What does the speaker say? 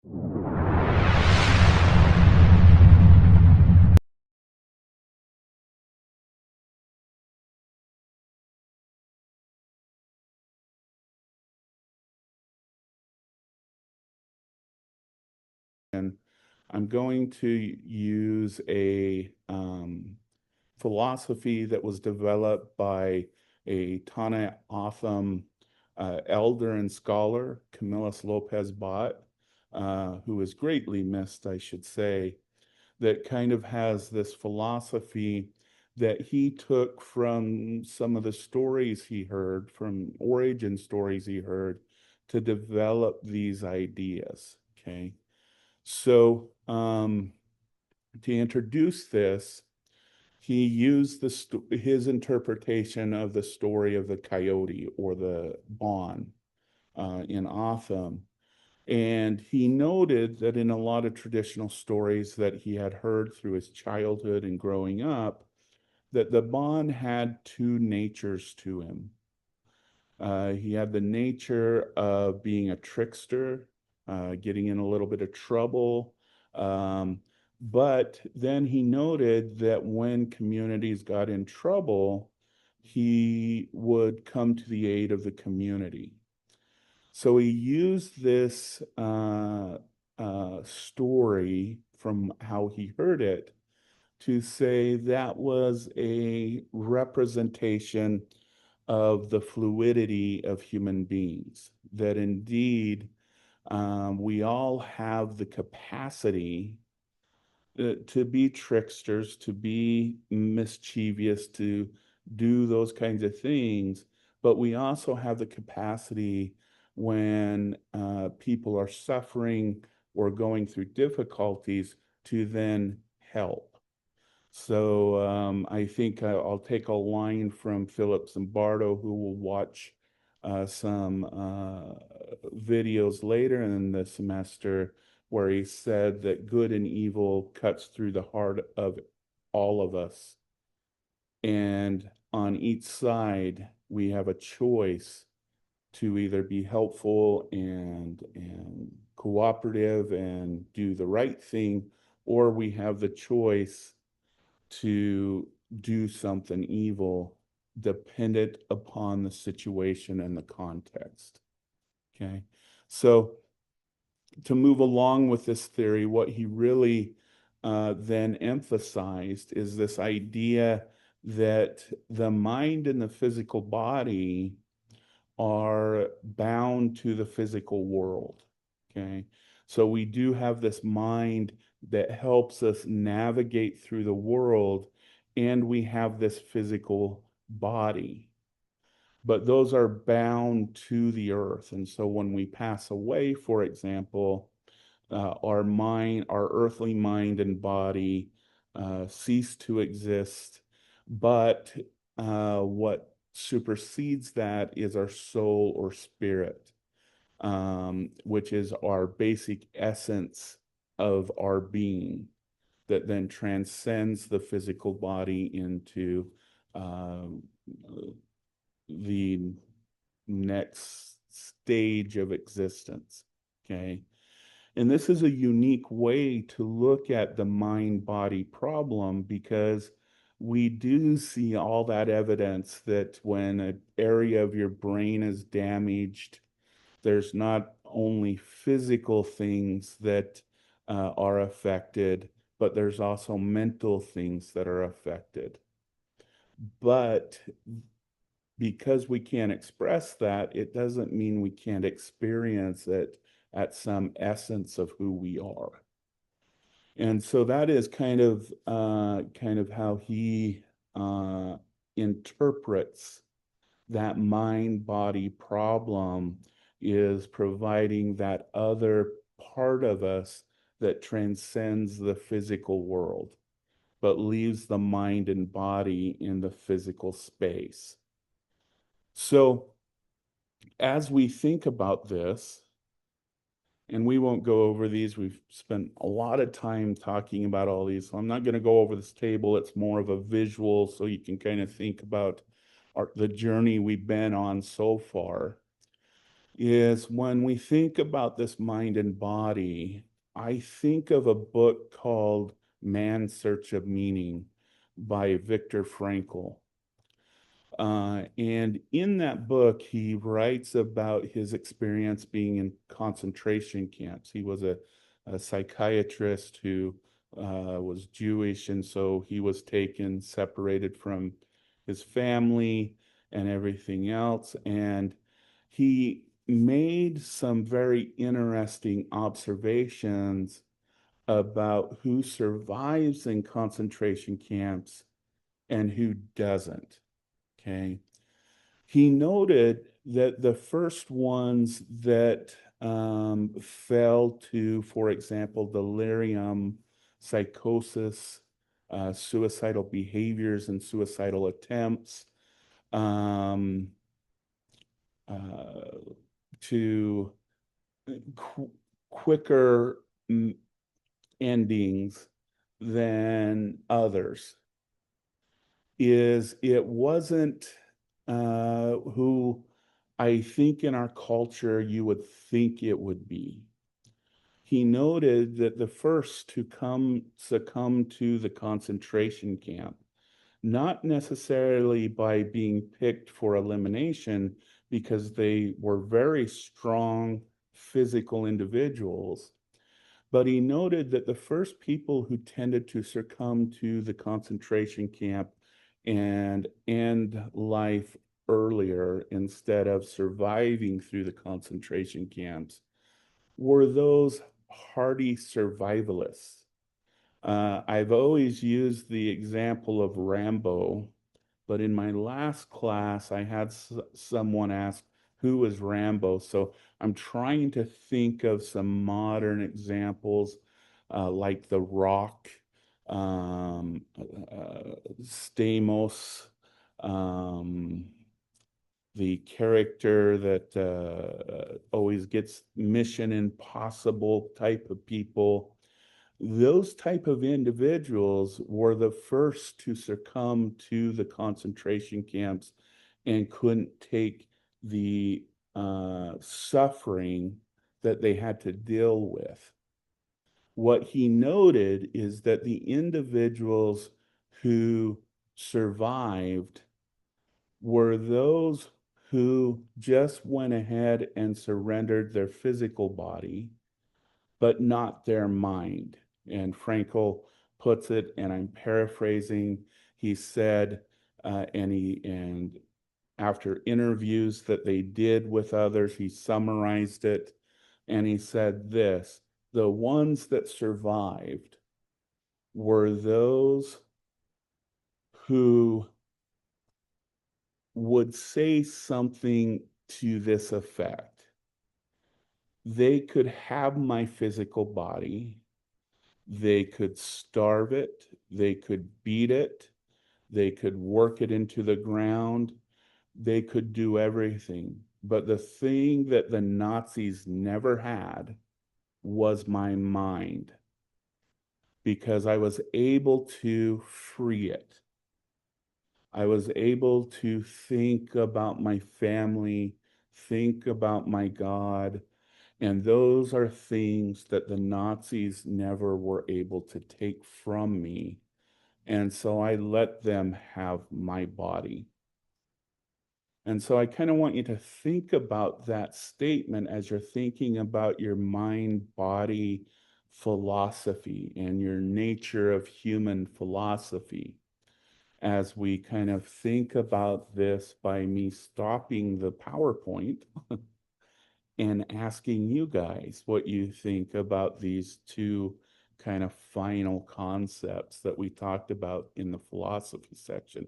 And I'm going to use a philosophy that was developed by a Tohono O'odham elder and scholar, Camillus Lopez, who is greatly missed, I should say, that kind of has this philosophy that he took from some of the stories he heard, from origin stories he heard, to develop these ideas. Okay. So, to introduce this, he used his interpretation of the story of the coyote or the fawn in Otham. And he noted that in a lot of traditional stories that he had heard through his childhood and growing up, that the fawn had two natures to him. He had the nature of being a trickster, getting in a little bit of trouble. But then he noted that when communities got in trouble, he would come to the aid of the community. So he used this story from how he heard it to say that was a representation of the fluidity of human beings, that indeed we all have the capacity to be tricksters, to be mischievous, to do those kinds of things. But we also have the capacity when people are suffering or going through difficulties to then help. So I think I'll take a line from Philip Zimbardo, who will watch some videos later in the semester where he said that good and evil cuts through the heart of all of us. And on each side, we have a choice to either be helpful and cooperative and do the right thing, or we have the choice to do something evil dependent upon the situation and the context. Okay. So to move along with this theory, what he really then emphasized is this idea that the mind and the physical body are bound to the physical world. Okay. So we do have this mind that helps us navigate through the world, and we have this physical body. But those are bound to the earth. And so when we pass away, for example, our mind, our earthly mind and body cease to exist. But what supersedes that is our soul or spirit, which is our basic essence of our being that then transcends the physical body into the next stage of existence. Okay. And this is a unique way to look at the mind body problem, because we do see all that evidence that when an area of your brain is damaged, there's not only physical things that are affected, but there's also mental things that are affected. But because we can't express that, it doesn't mean we can't experience it at some essence of who we are. And so that is kind of how he interprets that mind body problem, is providing that other part of us that transcends the physical world, but leaves the mind and body in the physical space. So as we think about this, and we won't go over these, we've spent a lot of time talking about all these, so I'm not going to go over this table. It's more of a visual, so you can kind of think about the journey we've been on so far. is when we think about this mind and body, I think of a book called Man's Search of Meaning by Viktor Frankl. And in that book, he writes about his experience being in concentration camps. He was a psychiatrist who was Jewish, and so he was taken, separated from his family and everything else. And he made some very interesting observations about who survives in concentration camps and who doesn't. Okay. He noted that the first ones that fell to, for example, delirium, psychosis, suicidal behaviors and suicidal attempts, um, uh, to quicker endings than others, is it wasn't who I think in our culture you would think it would be. He noted that the first to succumb to the concentration camp, not necessarily by being picked for elimination, because they were very strong physical individuals, but he noted that the first people who tended to succumb to the concentration camp and end life earlier instead of surviving through the concentration camps were those hardy survivalists. I've always used the example of Rambo, but in my last class, I had someone ask, who was Rambo? So I'm trying to think of some modern examples like The Rock, Stamos, um, the character that always gets Mission Impossible type of people. Those type of individuals were the first to succumb to the concentration camps and couldn't take the suffering that they had to deal with. What he noted is that the individuals who survived were those who just went ahead and surrendered their physical body, but not their mind. And Frankl puts it, and I'm paraphrasing, he said, and after interviews that they did with others, he summarized it, and he said this: the ones that survived were those who would say something to this effect: they could have my physical body, they could starve it, they could beat it, they could work it into the ground, they could do everything. But the thing that the Nazis never had was my mind, because I was able to free it. I was able to think about my family, think about my God, and those are things that the Nazis never were able to take from me. And so I let them have my body. And so I kind of want you to think about that statement as you're thinking about your mind-body philosophy and your nature of human philosophy, as we kind of think about this by me stopping the PowerPoint and asking you guys what you think about these two kind of final concepts that we talked about in the philosophy section.